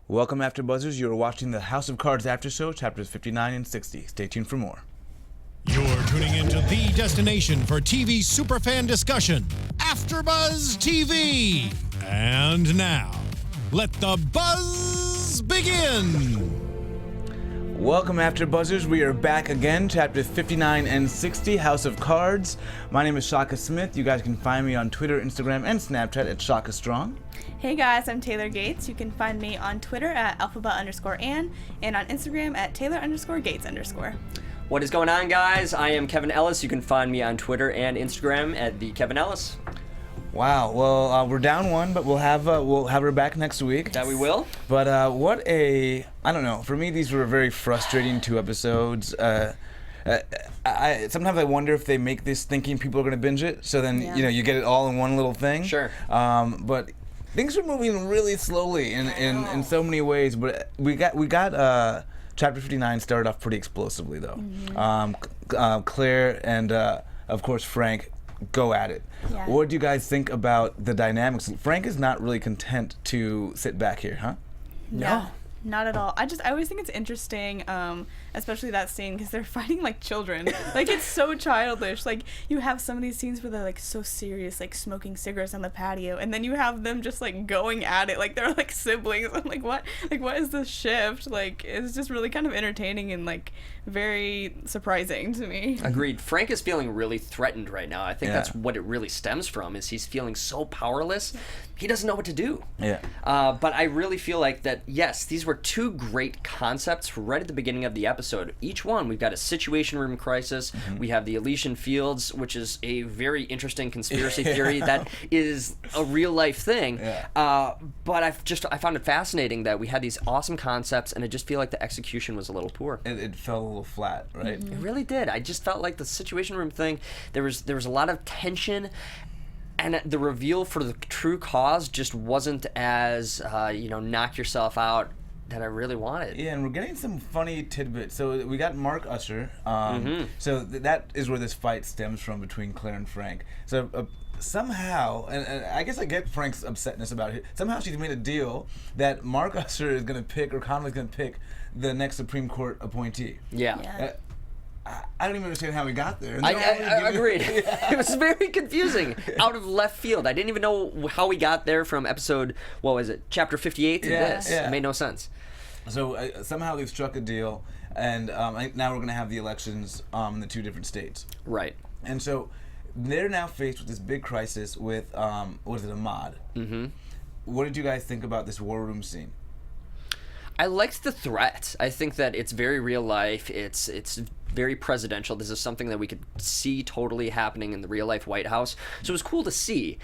Welcome, AfterBuzzers. You are watching the House of Cards After Show, chapters 59 and 60. Stay tuned for more. You're tuning into the destination for TV superfan discussion, AfterBuzz TV. And now, let the buzz begin. Welcome, AfterBuzzers. We are back again, chapters 59 and 60, House of Cards. My name is Shaka Smith. You guys can find me on Twitter, Instagram, and Snapchat at Shaka Strong. Hey guys, I'm Taylor Gates. You can find me on Twitter at alphabet_Ann and on Instagram at Taylor_Gates_. What is going on, guys? I am Kevin Ellis. You can find me on Twitter and Instagram at the Kevin Ellis. Wow. Well, we're down one, but we'll have her back next week. That we will. But I don't know. For me, these were very frustrating 2 episodes. Sometimes I wonder if they make this thinking people are going to binge it, so then you get it all in one little thing. Sure. But things are moving really slowly in so many ways. But we got chapter 59 started off pretty explosively though. Mm-hmm. Claire and of course Frank go at it. Yeah. What do you guys think about the dynamics? Frank is not really content to sit back here, huh? No. Not at all. I always think it's interesting, especially that scene, because they're fighting like children. Like, it's so childish. Like, you have some of these scenes where they're like so serious, like smoking cigarettes on the patio, and then you have them just like going at it like they're like siblings. I'm like, what? Like, what is this shift? Like, it's just really kind of entertaining and like very surprising to me. Agreed. Frank is feeling really threatened right now. I think that's what it really stems from, is he's feeling so powerless. He doesn't know what to do. Yeah. But I really feel like that, yes, these were 2 great concepts right at the beginning of the episode. Each one, we've got a situation room crisis. Mm-hmm. We have the Elysian Fields, which is a very interesting conspiracy theory that is a real life thing. Yeah. But I found it fascinating that we had these awesome concepts, and I just feel like the execution was a little poor. It fell a little flat, right? Mm-hmm. It really did. I just felt like the situation room thing, there was a lot of tension. And the reveal for the true cause just wasn't as, knock yourself out that I really wanted. Yeah, and we're getting some funny tidbits. So we got Mark Usher. So that is where this fight stems from between Claire and Frank. So somehow, and I guess I get Frank's upsetness about it, somehow she's made a deal that Mark Usher is going to pick, or Connolly's going to pick, the next Supreme Court appointee. Yeah. I don't even understand how we got there. I agreed. It was very confusing, out of left field. I didn't even know how we got there from episode, what was it, chapter 58 to this. Yeah. It made no sense. So somehow they've struck a deal, and now we're going to have the elections in the 2 different states. Right. And so they're now faced with this big crisis with, what is it, Ahmad? Mm-hmm. What did you guys think about this war room scene? I liked the threat. I think that it's very real life. It's very presidential. This is something that we could see totally happening in the real life White House. So it was cool to see.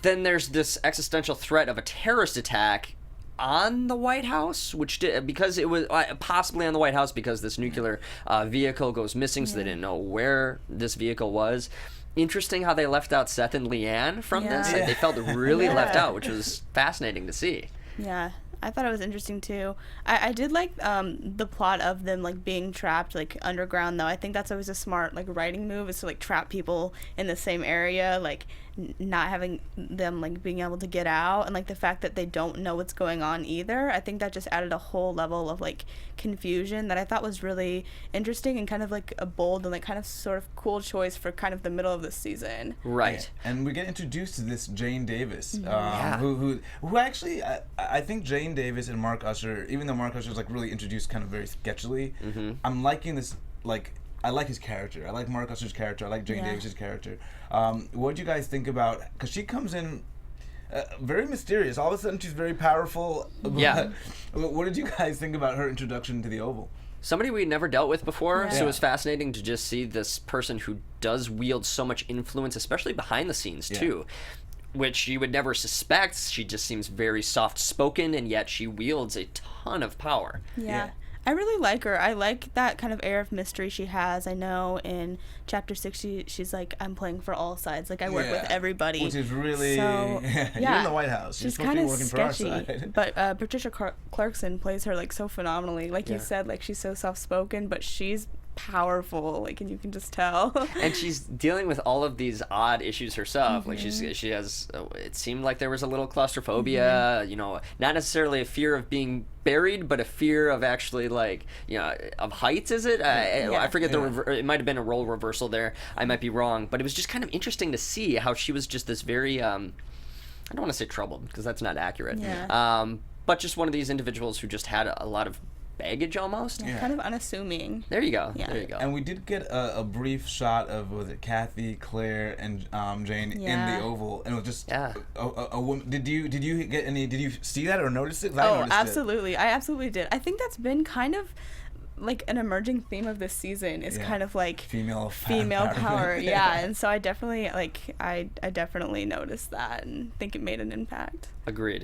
Then there's this existential threat of a terrorist attack on the White House, because it was possibly on the White House because this nuclear vehicle goes missing, so they didn't know where this vehicle was. Interesting how they left out Seth and Leanne from this. Like, they felt really left out, which was fascinating to see. Yeah. I thought it was interesting too. I did like the plot of them like being trapped like underground though. I think that's always a smart like writing move, is to like trap people in the same area, like not having them like being able to get out, and like the fact that they don't know what's going on either. I think that just added a whole level of like confusion that I thought was really interesting and kind of like a bold and like kind of sort of cool choice for kind of the middle of the season. Right. And we get introduced to this Jane Davis, who actually I think Jane Davis and Mark Usher, even though Mark Usher is like really introduced kind of very sketchily, I'm liking this, like, I like his character. I like Mark Usher's character. I like Jane Davis's character. What do you guys think about, because she comes in very mysterious. All of a sudden she's very powerful. Yeah. What did you guys think about her introduction to the Oval? Somebody we never dealt with before, so it was fascinating to just see this person who does wield so much influence, especially behind the scenes too. Which you would never suspect. She just seems very soft-spoken, and yet she wields a ton of power. Yeah. I really like her. I like that kind of air of mystery she has. I know in chapter 60, she's like, I'm playing for all sides. Like, I work with everybody. Which is really... So, you're in the White House. She's supposed to be working sketchy, for our side. But Patricia Clarkson plays her, like, so phenomenally. Like you said, like, she's so soft-spoken, but she's powerful, like, and you can just tell. And she's dealing with all of these odd issues herself. Like she has, it seemed like there was a little claustrophobia, you know, not necessarily a fear of being buried, but a fear of actually, like, you know, of heights, is it? I forget it might have been a role reversal there. I might be wrong, but it was just kind of interesting to see how she was just this very, I don't want to say troubled, because that's not accurate. Yeah. But just one of these individuals who just had a lot of baggage almost. Yeah. Kind of unassuming. There you go. Yeah. There you go. And we did get a brief shot of, was it Kathy, Claire, and Jane in the Oval, and it was just a woman. Did you get any? Did you see that or notice it? Oh, absolutely. I absolutely did. I think that's been kind of like an emerging theme of this season is kind of like female power. Yeah, and so I definitely noticed that and think it made an impact. Agreed.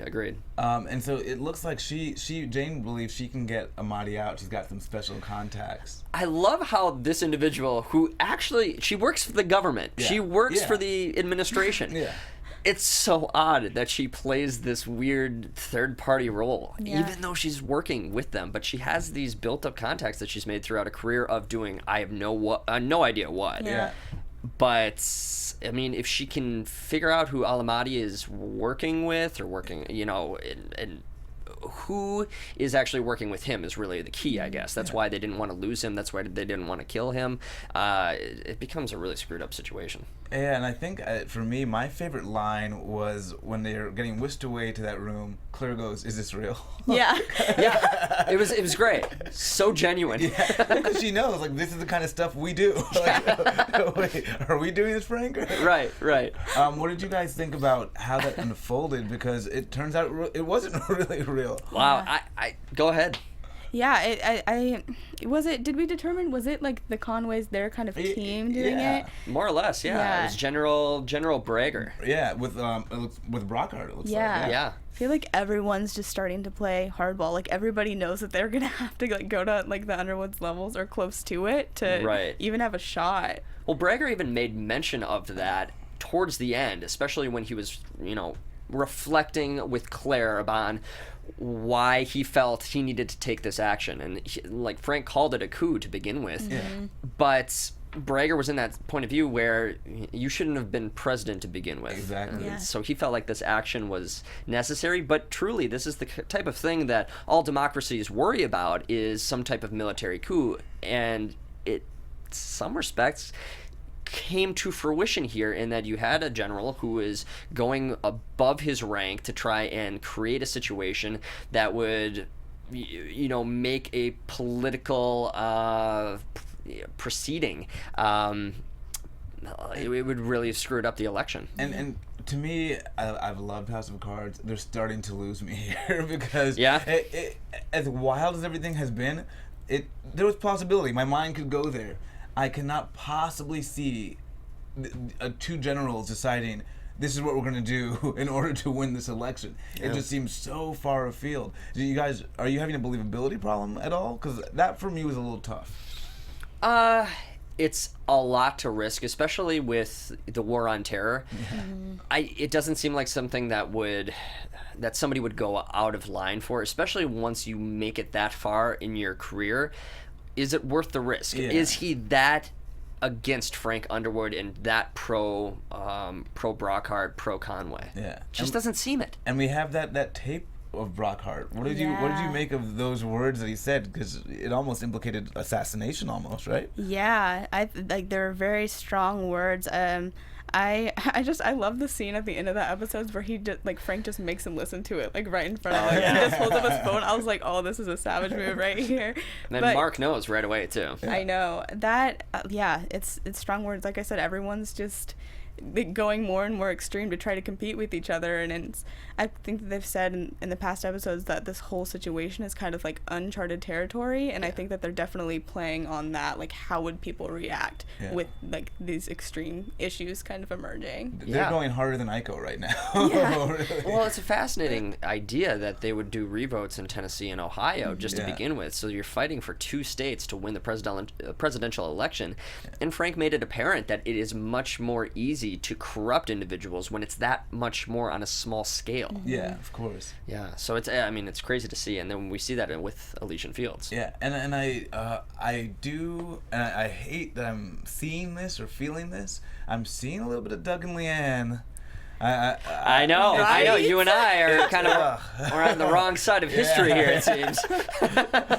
And so it looks like Jane believes she can get Amadi out. She's got some special contacts. I love how this individual, who actually, she works for the government. Yeah. She works for the administration. Yeah. It's so odd that she plays this weird third-party role, even though she's working with them. But she has these built-up contacts that she's made throughout a career of doing I have no idea what. Yeah. But I mean, if she can figure out who Al-Amadi is working with, or working, you know, and who is actually working with him is really the key, I guess. That's why they didn't want to lose him. That's why they didn't want to kill him. It becomes a really screwed up situation. Yeah, and I think for me, my favorite line was when they're getting whisked away to that room. Claire goes, "Is this real?" Yeah. Yeah. It was great. So genuine. Yeah, because she knows, like, this is the kind of stuff we do. Like, wait, are we doing this, Frank? Right. What did you guys think about how that unfolded? Because it turns out it wasn't really real. Wow. I go ahead. Yeah, did we determine, was it like the Conways, their kind of team doing it? More or less, yeah. It was General Brager. Yeah, with Brockhart, it looks like. Yeah. I feel like everyone's just starting to play hardball. Like, everybody knows that they're going to have to, like, go to, like, the Underwood's levels or close to it to even have a shot. Well, Brager even made mention of that towards the end, especially when he was, you know, reflecting with Claire upon why he felt he needed to take this action. And like Frank called it a coup to begin with. But Brager was in that point of view where you shouldn't have been president to begin with. Exactly. So he felt like this action was necessary, but truly this is the type of thing that all democracies worry about, is some type of military coup. And it, in some respects, came to fruition here in that you had a general who is going above his rank to try and create a situation that would, you know, make a political proceeding. It would really have screwed up the election. And to me, I've loved House of Cards. They're starting to lose me here because as wild as everything has been, there was possibility. My mind could go there. I cannot possibly see two generals deciding this is what we're going to do in order to win this election. It just seems so far afield. Are you having a believability problem at all? Because that for me was a little tough. It's a lot to risk, especially with the war on terror. It doesn't seem like something that somebody would go out of line for, especially once you make it that far in your career. Is it worth the risk? Yeah. Is he that against Frank Underwood and that pro Brockhart, pro Conway? Yeah, just doesn't seem it. And we have that tape of Brockhart. What did you make of those words that he said? Because it almost implicated assassination, almost, right? Yeah, they're very strong words. I love the scene at the end of that episode where Frank just makes him listen to it, like, right in front of him. He just holds up his phone. I was like, oh, this is a savage move right here. And then Mark knows right away too. I know that. It's strong words. Like I said, everyone's just going more and more extreme to try to compete with each other, and I think that they've said in the past episodes that this whole situation is kind of like uncharted territory, and I think that they're definitely playing on that, like, how would people react with, like, these extreme issues kind of emerging. They're going harder than Ico right now. Really. Well, it's a fascinating idea that they would do revotes in Tennessee and Ohio just to begin with, so you're fighting for two states to win the presidential election, and Frank made it apparent that it is much more easy easy to corrupt individuals when it's that much more on a small scale. Yeah, of course. Yeah, so it's crazy to see, and then we see that with Elysian Fields. Yeah, and I hate that I'm seeing this or feeling this. I'm seeing a little bit of Doug and Leanne. I know. You and I are kind of we're on the wrong side of history here, it seems.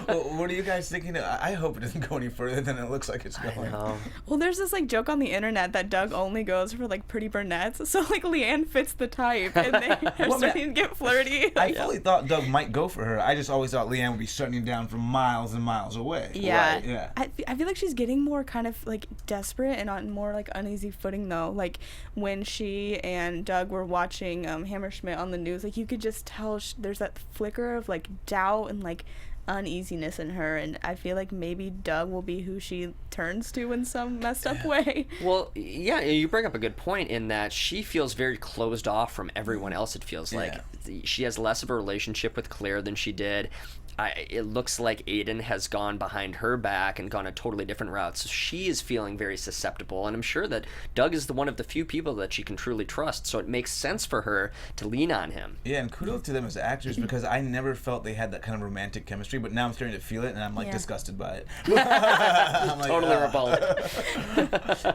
Well, what are you guys thinking? I hope it doesn't go any further than it looks like it's going. Well, there's this like joke on the internet that Doug only goes for like pretty brunettes, so like Leanne fits the type, and they are starting to get flirty. I fully thought Doug might go for her. I just always thought Leanne would be shutting him down from miles and miles away. Yeah, right, yeah. I feel like she's getting more kind of like desperate and on more like uneasy footing though. Like when she and Doug were watching Hammerschmidt on the news, like you could just tell there's that flicker of like doubt and like uneasiness in her, and I feel like maybe Doug will be who she turns to in some messed up way. Well, yeah, you bring up a good point in that she feels very closed off from everyone else. It feels like she has less of a relationship with Claire than she did. It looks like Aiden has gone behind her back and gone a totally different route. So she is feeling very susceptible, and I'm sure that Doug is one of the few people that she can truly trust. So it makes sense for her to lean on him. Yeah, and kudos to them as actors, because I never felt they had that kind of romantic chemistry, but now I'm starting to feel it, and I'm like disgusted by it. I'm like, totally repelled.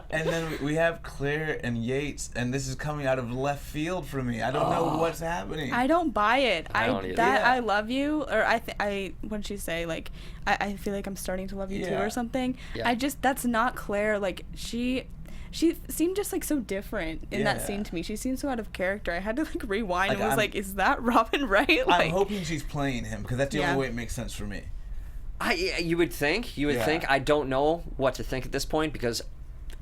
And then we have Claire and Yates, and this is coming out of left field for me. I don't know what's happening. I don't buy it. I don't either. I love you, or when she say like I feel like I'm starting to love you too or something. Yeah. That's not Claire. Like she seemed just like so different in that scene to me. She seemed so out of character. I had to like rewind and was like, is that Robin Wright? Like, I'm hoping she's playing him, because that's the only way it makes sense for me. You would think. I don't know what to think at this point, because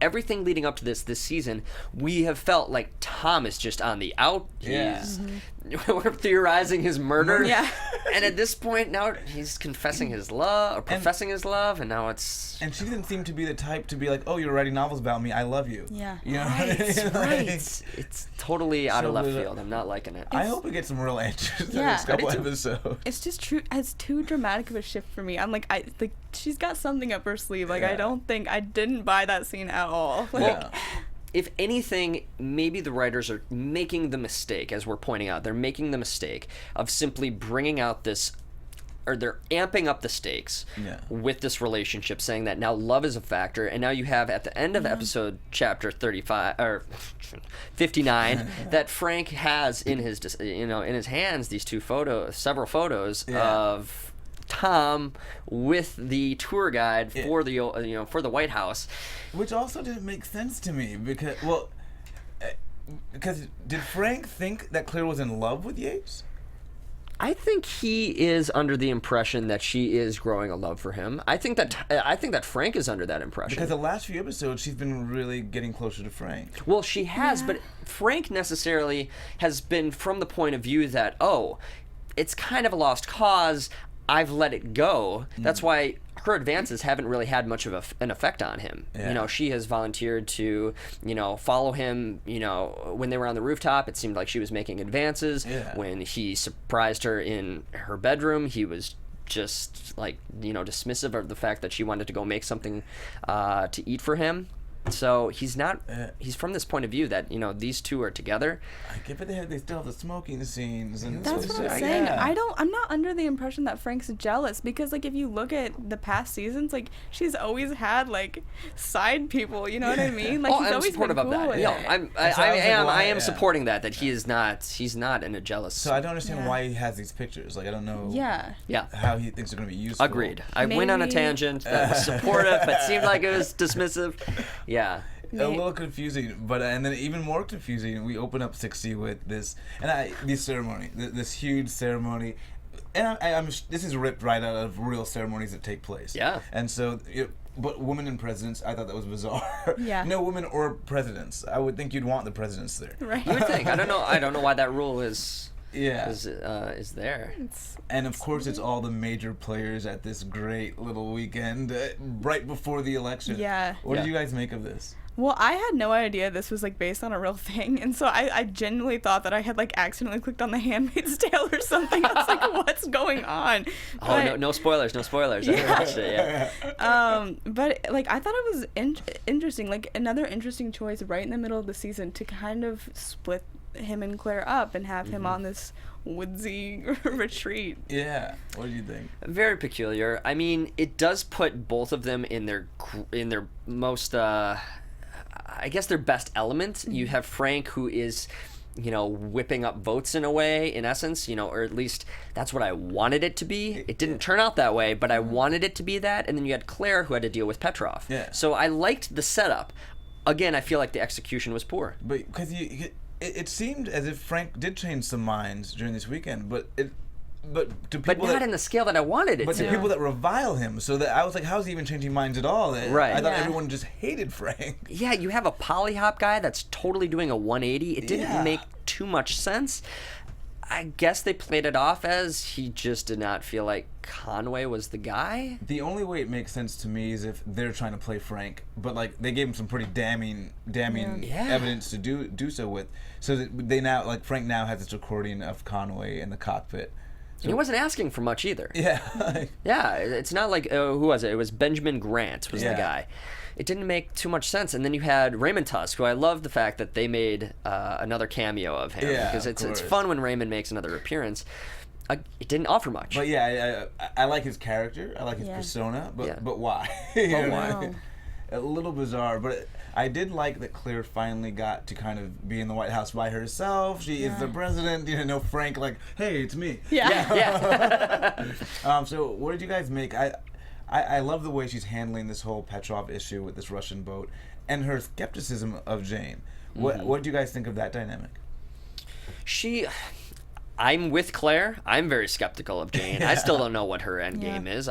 everything leading up to this season, we have felt like Tom is just on the out. We're theorizing his murder. Yeah. And at this point, now he's confessing his love, or professing his love, and now it's... And she didn't seem to be the type to be like, oh, you're writing novels about me, I love you. Yeah. You know? Right. It's totally out of left field. I'm not liking it. I hope we get some real answers in the next couple episodes. It's just true. It's too dramatic of a shift for me. I'm like, she's got something up her sleeve. Like, I didn't buy that scene at all. Well, if anything, maybe the writers are making the mistake, as we're pointing out, they're making the mistake of simply bringing out this, or they're amping up the stakes with this relationship, saying that now love is a factor, and now you have at the end of episode chapter 35 or 59 that Frank has in his hands these several photos of Tom with the tour guide for the for the White House, which also didn't make sense to me, because did Frank think that Claire was in love with Yates? I think he is under the impression that she is growing a love for him. I think that Frank is under that impression. Because the last few episodes, she's been really getting closer to Frank. Well, she has, but Frank necessarily has been from the point of view that, it's kind of a lost cause. I've let it go. That's why her advances haven't really had much of an effect on him. Yeah. She has volunteered to, follow him. When they were on the rooftop, it seemed like she was making advances. Yeah. When he surprised her in her bedroom, he was just like, dismissive of the fact that she wanted to go make something to eat for him. So he's not. He's from this point of view that these two are together. I get it. They still have the smoking scenes, and that's what I'm saying. I'm not under the impression that Frank's jealous, because like if you look at the past seasons, like she's always had like side people. You know what I mean? Like he's I'm always supportive been cool of that. with it. I am supporting that he is not. He's not in a jealous. So I don't understand why he has these pictures. Like I don't know. How he thinks they're going to be useful. Agreed. I went on a tangent that was supportive, but seemed like it was dismissive. Yeah. A little confusing, and then even more confusing, we open up 60 with this, this ceremony, this huge ceremony, and this is ripped right out of real ceremonies that take place. Yeah. And so, but women in presidents, I thought that was bizarre. Yeah. No women or presidents. I would think you'd want the presidents there. Right. You would think. I don't know why that rule is. Is there. And of course it's all the major players at this great little weekend right before the election. Yeah. What did you guys make of this? Well, I had no idea this was like based on a real thing, and so I genuinely thought that I had like accidentally clicked on The Handmaid's Tale or something. I was like, what's going on? Oh, no spoilers, no spoilers. I watched it, yeah. But like I thought it was interesting, like another interesting choice right in the middle of the season to kind of split him and Claire up and have him on this woodsy retreat. Yeah. What do you think? Very peculiar. I mean, it does put both of them in their most I guess their best element. You have Frank, who is, whipping up votes in a way, in essence, or at least that's what I wanted it to be. It didn't turn out that way, but I wanted it to be that. And then you had Claire, who had to deal with Petrov. Yeah. So I liked the setup. Again, I feel like the execution was poor. But because it seemed as if Frank did change some minds during this weekend, but to people not in the scale that I wanted it but to. to people that revile him, so that I was like, how's he even changing minds at all? Right. I thought everyone just hated Frank. Yeah, you have a polyhop guy that's totally doing a 180. It didn't make too much sense. I guess they played it off as he just did not feel like Conway was the guy. The only way it makes sense to me is if they're trying to play Frank, but like they gave him some pretty damning evidence to do so with. So that they now, like, Frank now has this recording of Conway in the cockpit. So, he wasn't asking for much either. Yeah. Yeah, it's not like, who was it? It was Benjamin Grant was the guy. It didn't make too much sense. And then you had Raymond Tusk, who I love the fact that they made another cameo of him. Yeah, because it's fun when Raymond makes another appearance. It didn't offer much. But yeah, I like his character. I like his persona. But why? But why? A little bizarre, but I did like that Claire finally got to kind of be in the White House by herself. She is the president. No Frank like, hey, it's me. Yeah. So what did you guys make? I love the way she's handling this whole Petrov issue with this Russian boat and her skepticism of Jane. What do you guys think of that dynamic? I'm with Claire. I'm very skeptical of Jane. I still don't know what her end game is.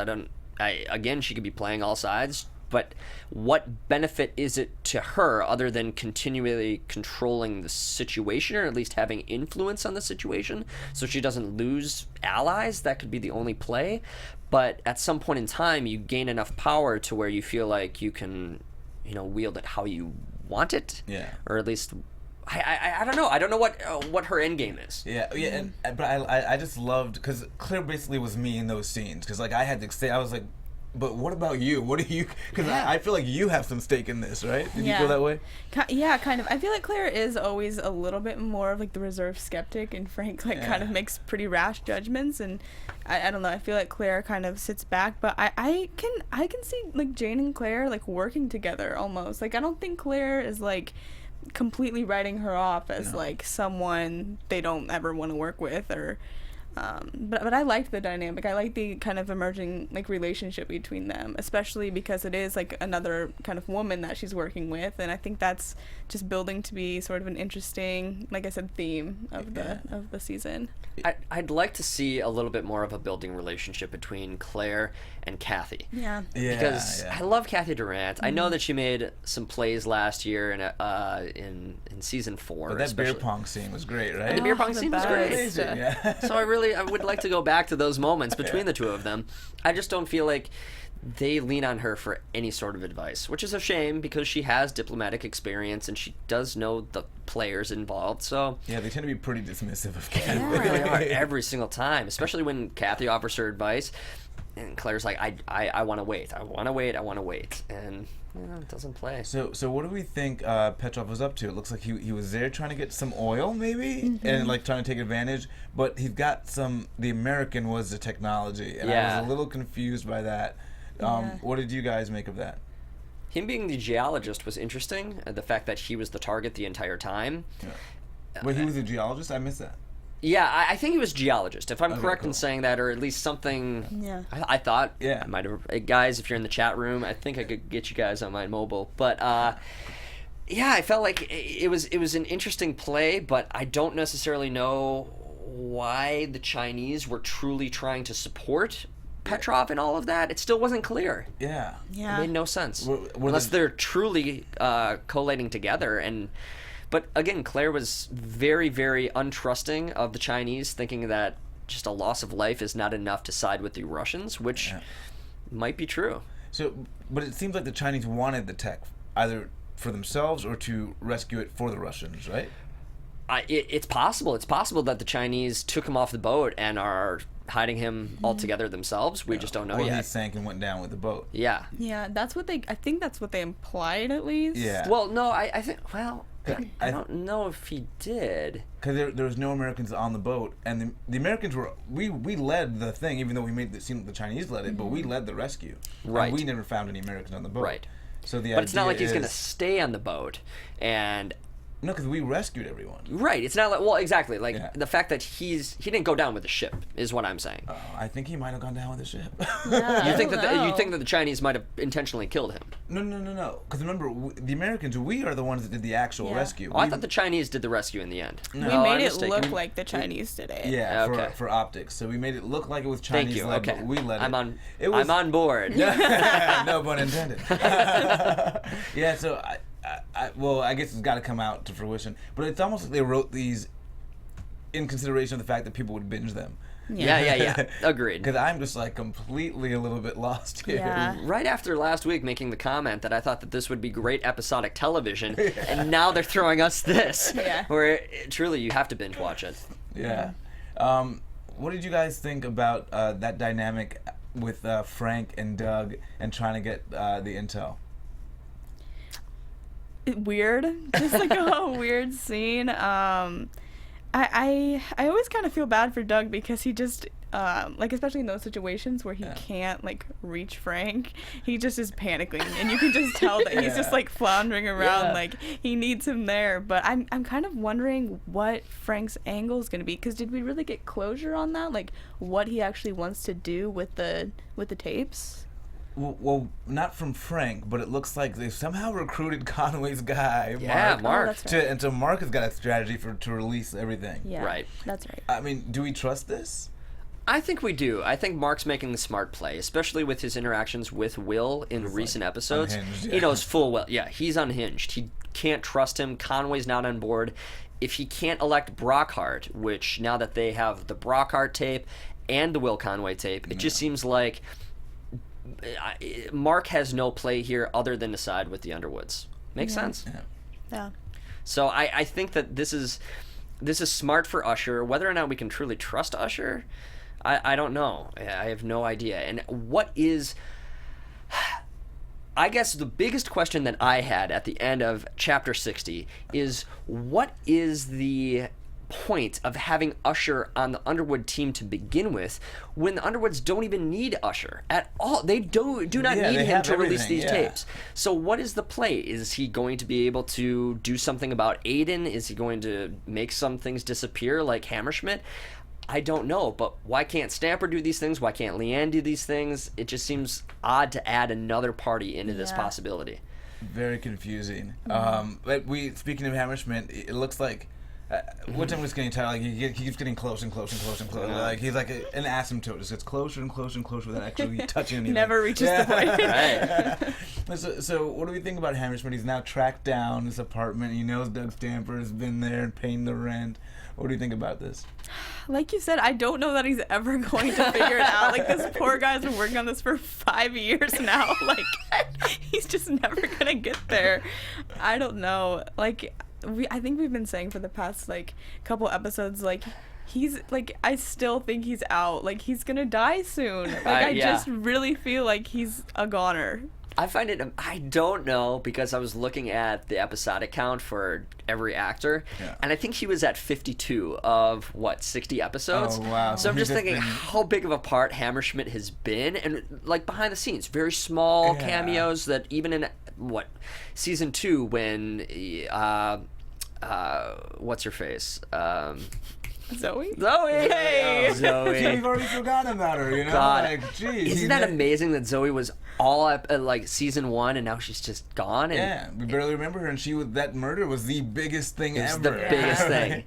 Again, she could be playing all sides. But what benefit is it to her other than continually controlling the situation, or at least having influence on the situation, so she doesn't lose allies? That could be the only play. But at some point in time, you gain enough power to where you feel like you can, wield it how you want it. Yeah. Or at least, I don't know. I don't know what her end game is. Yeah. But I just loved, because Claire basically was me in those scenes. Because like I had to say, I was like, but what about you? What do you? Because I feel like you have some stake in this, right? Did you feel that way? Yeah, kind of. I feel like Claire is always a little bit more of like the reserved skeptic, and Frank kind of makes pretty rash judgments. And I don't know. I feel like Claire kind of sits back, but I can see like Jane and Claire like working together almost. Like I don't think Claire is like completely writing her off as like someone they don't ever want to work with, or. But I liked the dynamic. I like the kind of emerging like relationship between them, especially because it is like another kind of woman that she's working with, and I think that's just building to be sort of an interesting, like I said, theme of the season. I'd like to see a little bit more of a building relationship between Claire and Kathy. Yeah. Because I love Kathy Durant. I know that she made some plays last year in season 4. But that beer pong scene was great, right? And the beer pong scene was great. Amazing, yeah. So I would like to go back to those moments between the two of them. I just don't feel like they lean on her for any sort of advice, which is a shame because she has diplomatic experience and she does know the players involved. So yeah, they tend to be pretty dismissive of Kathy. They really are every single time, especially when Kathy offers her advice and Claire's like, I want to wait. I want to wait. And it doesn't play. So what do we think Petrov was up to? It looks like he was there trying to get some oil, maybe, and like trying to take advantage. But he's got the American was the technology, and I was a little confused by that. What did you guys make of that? Him being the geologist was interesting. The fact that he was the target the entire time. Yeah. Wait, he was a geologist? I missed that. Yeah, I think he was geologist, if I'm correct in saying that, or at least something. Yeah. I thought. Yeah. I might have. Guys, if you're in the chat room, I think I could get you guys on my mobile. But yeah, I felt like it was an interesting play, but I don't necessarily know why the Chinese were truly trying to support Petrov and all of that. It still wasn't clear. Yeah. Yeah. It made no sense. Were unless they're truly collating together. But again, Claire was very, very untrusting of the Chinese, thinking that just a loss of life is not enough to side with the Russians, which might be true. So, but it seems like the Chinese wanted the tech, either for themselves or to rescue it for the Russians, right? It's possible. It's possible that the Chinese took him off the boat and are hiding him altogether themselves. We just don't know or yet. He sank and went down with the boat. Yeah. Yeah, I think that's what they implied at least. Yeah. Well, no, I think, well, I don't know if he did. Because there was no Americans on the boat, and the Americans were, we led the thing, even though we made it seem that the Chinese led it, but we led the rescue. Right. And we never found any Americans on the boat. Right. So But it's not like he's going to stay on the boat and... No, because we rescued everyone. Right. It's not like, well, exactly. Like, Yeah. the fact that he didn't go down with the ship is what I'm saying. I think he might have gone down with the ship. Yeah, You think I that don't you know. think that the Chinese might have intentionally killed him? No. Because remember, the Americans, we are the ones that did the actual Yeah. rescue. Oh, I thought the Chinese did the rescue in the end. We Oh, I'm made it mistaken. look like the Chinese did it. Yeah, Okay. for optics. So we made it look like it was Thank Chinese you. led, Okay. but we led I'm it. on. It was, I'm on board. No pun intended. Yeah, so I guess it's got to come out to fruition. But it's almost like they wrote these in consideration of the fact that people would binge them. Yeah. Agreed. Because I'm just like completely a little bit lost here. Yeah. Right after last week making the comment that I thought that this would be great episodic television, and now they're throwing us this, Yeah. where truly you have to binge watch it. Yeah. What did you guys think about that dynamic with Frank and Doug and trying to get the intel? Weird, just like a weird scene. I always kind of feel bad for Doug because he just like, especially in those situations where he can't like reach Frank, he just is panicking, and you can just tell that he's just like floundering around, like he needs him there. But I'm kind of wondering what Frank's angle is going to be, because did we really get closure on that, like what he actually wants to do with the tapes? Well, not from Frank, but it looks like they somehow recruited Conway's guy, Yeah, Mark. Mark. Oh, that's right. And so Mark has got a strategy to release everything. Yeah, Right. That's right. I mean, do we trust this? I think we do. I think Mark's making the smart play, especially with his interactions with Will in recent episodes. unhinged, He yeah. knows full well. Yeah, he's unhinged. He can't trust him. Conway's not on board. If he can't elect Brockhart, which now that they have the Brockhart tape and the Will Conway tape, it just seems like Mark has no play here other than to side with the Underwoods. Makes sense? Yeah. So I think that this is smart for Usher. Whether or not we can truly trust Usher, I don't know. I have no idea. And what is... I guess the biggest question that I had at the end of Chapter 60 is, what is the point of having Usher on the Underwood team to begin with when the Underwoods don't even need Usher at all? They do not Yeah, need they him have to release everything, these yeah. tapes. So what is the play? Is he going to be able to do something about Aiden? Is he going to make some things disappear like Hammerschmidt? I don't know, but why can't Stamper do these things? Why can't Leanne do these things? It just seems odd to add another party into this possibility. Very confusing. But speaking of Hammerschmidt, it looks like which I'm just getting tired. Like he keeps getting close and close and close and close. Like he's like an asymptote, just gets closer and closer and closer without actually touching anything. Never reaches the point. Right. So what do we think about Hammerschmidt? He's now tracked down his apartment. He knows Doug Stamper has been there and paying the rent. What do you think about this? Like you said, I don't know that he's ever going to figure it out. Like, this poor guy's been working on this for 5 years now. Like, he's just never gonna get there. I don't know. Like, I think we've been saying for the past like couple episodes, like, he's like, I still think he's out. Like, he's gonna die soon. Like, I just really feel like he's a goner. I find it, I don't know, because I was looking at the episodic count for every actor, and I think he was at 52 of, 60 episodes? Oh, wow. So I'm just thinking how big of a part Hammerschmidt has been, and, like, behind the scenes, very small cameos that even in, season 2, when, what's her face? Zoe? Hey! Zoe. See, we've already forgotten about her, you know? God. Like, geez. Isn't that amazing that Zoe was all up at like season 1 and now she's just gone? And Yeah, we barely remember her, and that murder was the biggest thing it was ever. the biggest thing.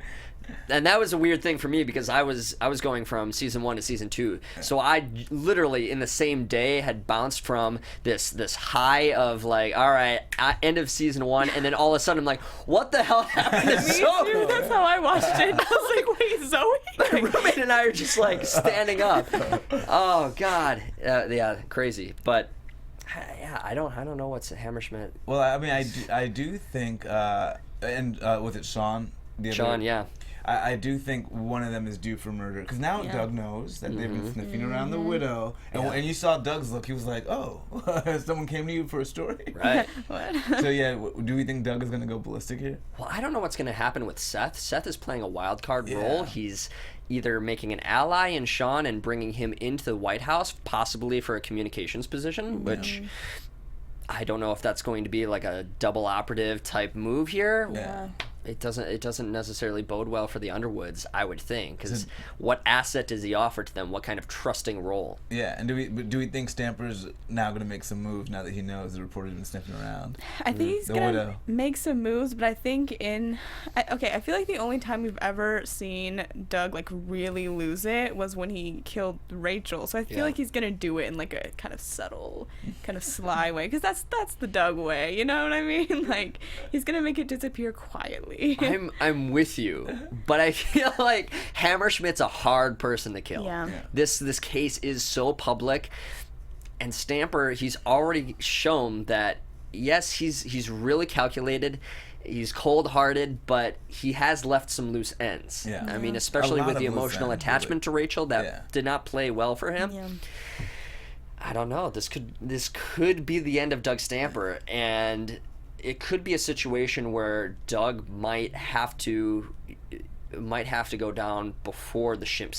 And that was a weird thing for me because I was going from season 1 to season 2. So I literally in the same day had bounced from this high of like, all right, end of season 1, and then all of a sudden I'm like, what the hell happened to Me Zoe? too. That's how I watched it. I was like, wait, Zoe? My roommate and I are just like standing up. Oh God, yeah, crazy. But Yeah, I don't know what's Hammerschmidt. Well, I mean, I do think, and was it Sean? Sean, yeah. I do think one of them is due for murder because now Doug knows that they've been sniffing around the widow, and you saw Doug's look. He was like, "Oh, someone came to you for a story." Right. What? So yeah, do we think Doug is gonna go ballistic here? Well, I don't know what's going to happen with Seth. Seth is playing a wild card role. He's either making an ally in Sean and bringing him into the White House, possibly for a communications position, which I don't know if that's going to be like a double operative type move here. Yeah. It doesn't necessarily bode well for the Underwoods, I would think, because what asset does he offer to them? What kind of trusting role? Yeah, and do we think Stamper's now going to make some moves now that he knows the reporter's been sniffing around? I think he's gonna make some moves, but I think I feel like the only time we've ever seen Doug like really lose it was when he killed Rachel. So I feel like he's gonna do it in like a kind of subtle, kind of sly way, because that's the Doug way. You know what I mean? Like he's gonna make it disappear quietly. I'm with you, but I feel like Hammerschmidt's a hard person to kill. Yeah. This case is so public, and Stamper, he's already shown that yes, he's really calculated. He's cold-hearted, but he has left some loose ends. Yeah. I mean, especially with the emotional attachment to Rachel that did not play well for him. Yeah. I don't know. This could be the end of Doug Stamper, and it could be a situation where Doug might have to go down before the ship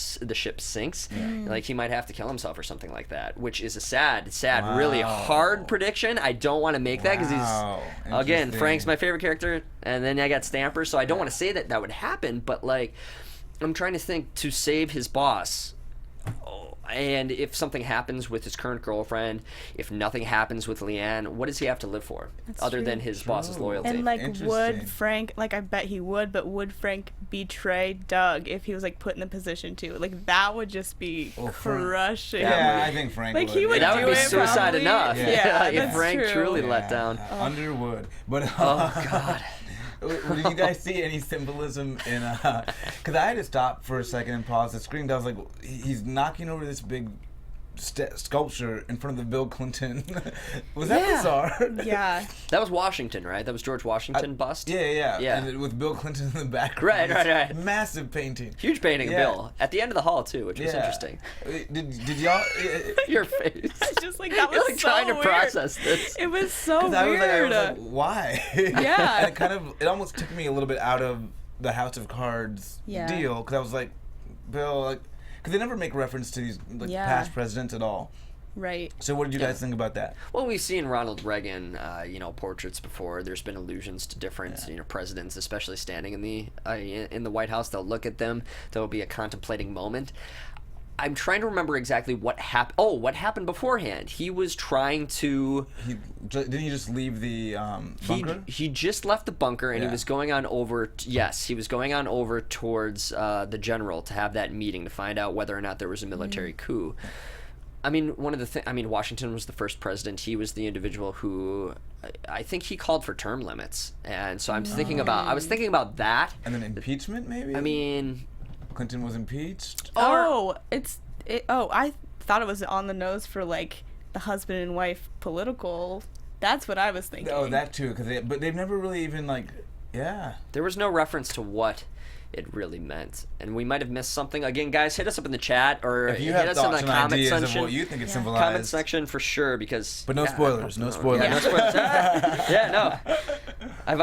sinks. Like he might have to kill himself or something like that, which is a sad, really hard prediction. I don't want to make that because he's again Frank's my favorite character, and then I got Stamper, so I don't want to say that would happen. But like, I'm trying to think to save his boss. And if something happens with his current girlfriend, if nothing happens with Leanne, what does he have to live for other than his boss's loyalty? And like, would Frank, like I bet he would, but would Frank betray Doug if he was like put in the position to? Like that would just be crushing. Yeah, I think Frank like would. he would that do would be it suicide probably. enough. Yeah, if Frank true. truly let down. Underwood, but Oh God. did you guys see any symbolism in because I had to stop for a second and pause the screen. I was like, he's knocking over this big sculpture in front of the Bill Clinton. Was that bizarre? Yeah. That was Washington, right? That was George Washington bust? Yeah. And with Bill Clinton in the background. Right. Massive painting. Huge painting of Bill. At the end of the hall, too, which was interesting. Did y'all... Your face. It's just like, that was You're like so trying to weird. process this. It was so weird. I was like, why? Yeah. And it almost took me a little bit out of the House of Cards deal, because I was like, Bill, like... Because they never make reference to these past presidents at all. Right. So what did you guys think about that? Well, we've seen Ronald Reagan, portraits before. There's been allusions to different, presidents, especially standing in the White House. They'll look at them. There'll be a contemplating moment. I'm trying to remember exactly what happened. Oh, what happened beforehand? He was trying to... Didn't he just leave the bunker? He just left the bunker, and he was going on over... he was going on over towards the general to have that meeting to find out whether or not there was a military coup. I mean, Washington was the first president. He was the individual who... I think he called for term limits. And so I was thinking about that. And then impeachment, maybe? I mean... Clinton was impeached? I thought it was on the nose for like the husband and wife political. That's what I was thinking. Oh, that too. But they've never really even there was no reference to what it really meant, and we might have missed something. Again, guys, hit us up in the chat or if you hit have us in the and comment ideas section. Of what you think it symbolized. Comment section for sure, because but no spoilers. No spoilers. Yeah, no spoilers. Yeah, no. I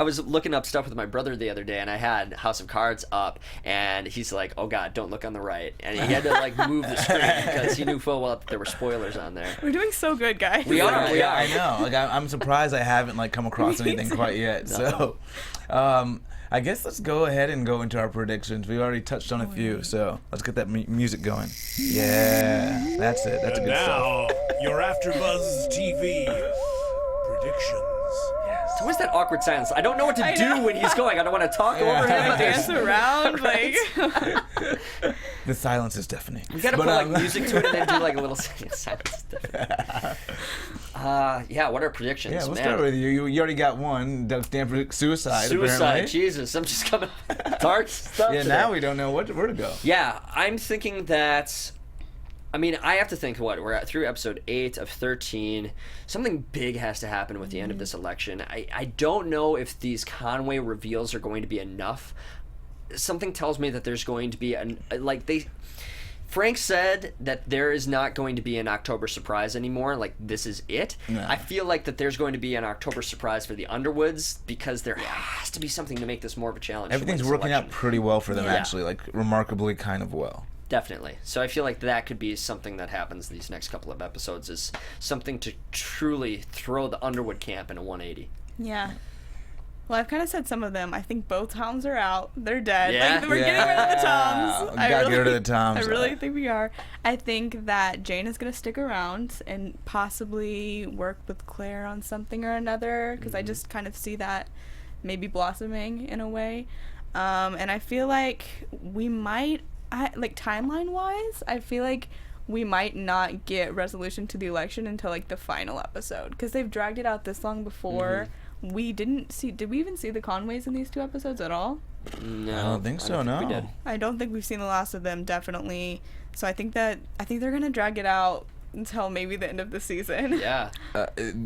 was looking up stuff with my brother the other day, and I had House of Cards up, and he's like, "Oh God, don't look on the right," and he had to move the screen because he knew full well that there were spoilers on there. We're doing so good, guys. We are. I know. I'm surprised I haven't come across anything quite yet. No. So, I guess let's go ahead and go into our predictions. We already touched on a few, so let's get that music going. Yeah, that's it. That's a good stuff. Now, your AfterBuzz TV predictions. So what's that awkward silence? I don't know what to do when he's going. I don't want to talk over him. Like, dance around, like. The silence is deafening. We gotta put music to it and then do a little silence. What are predictions? Yeah, we'll start with you. You already got one. Doug Stamper suicide. Apparently. Jesus, I'm just coming dark stuff. Yeah, today. now we don't know where to go. Yeah, I'm thinking that I mean, I have to think, we're at through episode 8 of 13. Something big has to happen with the end of this election. I don't know if these Conway reveals are going to be enough. Something tells me that there's going to be Frank said that there is not going to be an October surprise anymore. Like, this is it. No. I feel like that there's going to be an October surprise for the Underwoods because there has to be something to make this more of a challenge. Everything's working out pretty well for them, actually, like remarkably kind of well. Definitely. So I feel like that could be something that happens these next couple of episodes, is something to truly throw the Underwood camp in a 180. Yeah. Well, I've kind of said some of them. I think both Toms are out. They're dead. Yeah? We're getting rid of the Toms. Get rid of the Toms. I really think we are. I think that Jane is going to stick around and possibly work with Claire on something or another, because I just kind of see that maybe blossoming in a way. And I feel like we might... timeline-wise, I feel like we might not get resolution to the election until, like, the final episode. Because they've dragged it out this long before. We didn't see... Did we even see the Conways in these 2 episodes at all? No. I don't think so, no. We did. I don't think we've seen the last of them, definitely. So I think they're going to drag it out until maybe the end of the season. Yeah.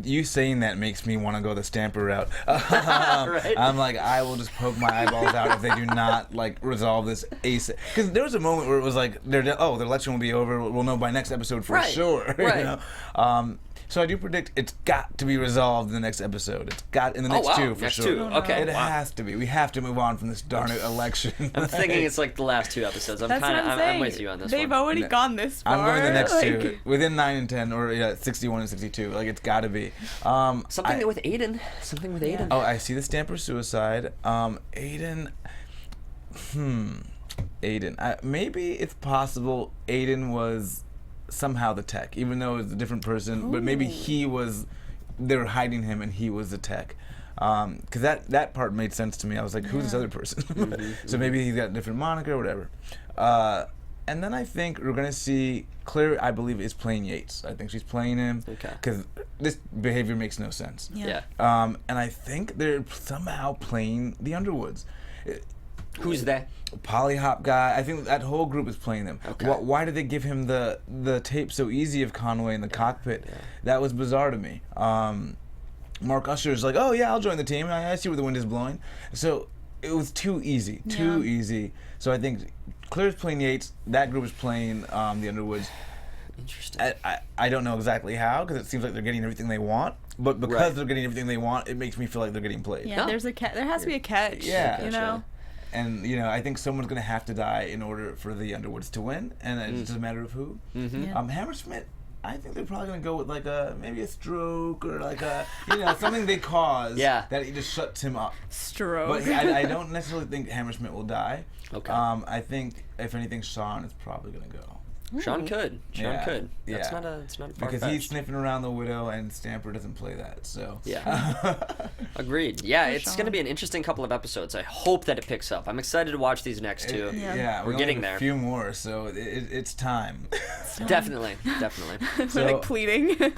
You saying that makes me want to go the Stamper route. Right? I'm like, I will just poke my eyeballs out if they do not, like, resolve this ASAP. Because there was a moment where it was like, the election will be over. We'll know by next episode for sure. Right. You know? So I do predict it's got to be resolved in the next episode. It's got in the next 2 for next sure. 2. Okay. It has to be. We have to move on from this darn election. I'm thinking it's like the last 2 episodes. I'm with you on this one. They've already gone this far. I'm going the next 2 within 9 and 10, or 61 and 62. Like, it's got to be. Something with Aiden. Oh, I see the Stamper suicide. Aiden. Aiden. Maybe it's possible Aiden was somehow the tech, even though it was a different person. But maybe they were hiding him and he was the tech. Because that part made sense to me. I was like, who's this other person? So maybe he's got a different moniker or whatever. And then I think we're going to see Claire, I believe, is playing Yates. I think she's playing him. Okay. Because this behavior makes no sense. Yeah. And I think they're somehow playing the Underwoods. Who's that? Polly Hop guy. I think that whole group is playing them. Okay. Why did they give him the tape so easy of Conway in the cockpit? Yeah. That was bizarre to me. Mark Usher's like, oh yeah, I'll join the team. I see where the wind is blowing. So it was too easy. So I think Claire's playing Yates. That group is playing the Underwoods. Interesting. I don't know exactly how, because it seems like they're getting everything they want. But because they're getting everything they want, it makes me feel like they're getting played. Yeah, there has to be a catch. Yeah. You know? And, I think someone's going to have to die in order for the Underwoods to win, and it's just a matter of who. Hammersmith, I think they're probably going to go with, like, maybe a stroke or, like, something they cause that it just shuts him up. Stroke. But I don't necessarily think Hammersmith will die. Okay. I think, if anything, Sean is probably going to go. Sean could. Sean could. It's not a far-fetched. Because he's sniffing around the widow, and Stamper doesn't play that. So Agreed. Yeah, it's going to be an interesting couple of episodes. I hope that it picks up. I'm excited to watch these next 2. We're getting there. A few more, so it's time. Definitely. So, like pleading.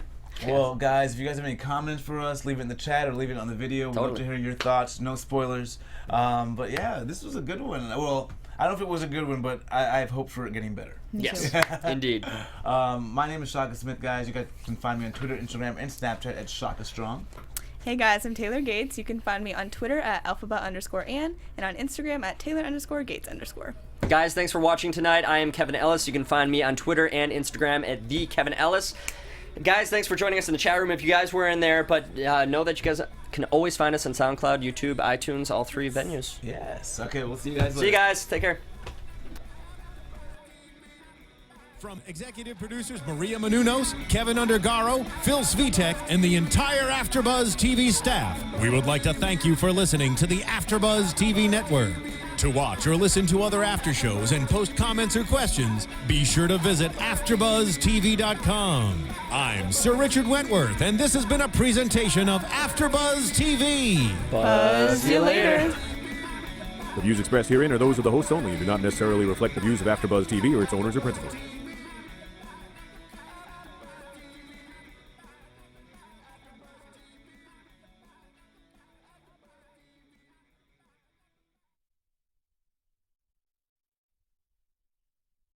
Well, guys, if you guys have any comments for us, leave it in the chat or leave it on the video. We'd love to hear your thoughts. No spoilers. But yeah, this was a good one. Well, I don't know if it was a good one, but I have hope for it getting better. Yes, indeed. My name is Shaka Smith, guys. You guys can find me on Twitter, Instagram, and Snapchat at Shaka Strong. Hey guys, I'm Taylor Gates. You can find me on Twitter at alphabet_Ann and on Instagram at Taylor_Gates_. Guys, thanks for watching tonight. I am Kevin Ellis. You can find me on Twitter and Instagram at @TheKevinEllis. Guys, thanks for joining us in the chat room if you guys were in there, but know that you guys can always find us on SoundCloud, YouTube, iTunes, all 3 venues. Yes. Okay, we'll see you guys later. See you guys. Take care. From executive producers Maria Menounos, Kevin Undergaro, Phil Svitek, and the entire AfterBuzz TV staff, we would like to thank you for listening to the AfterBuzz TV network. To watch or listen to other after shows and post comments or questions, be sure to visit AfterBuzzTV.com. I'm Sir Richard Wentworth, and this has been a presentation of AfterBuzz TV. Buzz you later. The views expressed herein are those of the hosts only and do not necessarily reflect the views of AfterBuzz TV or its owners or principals.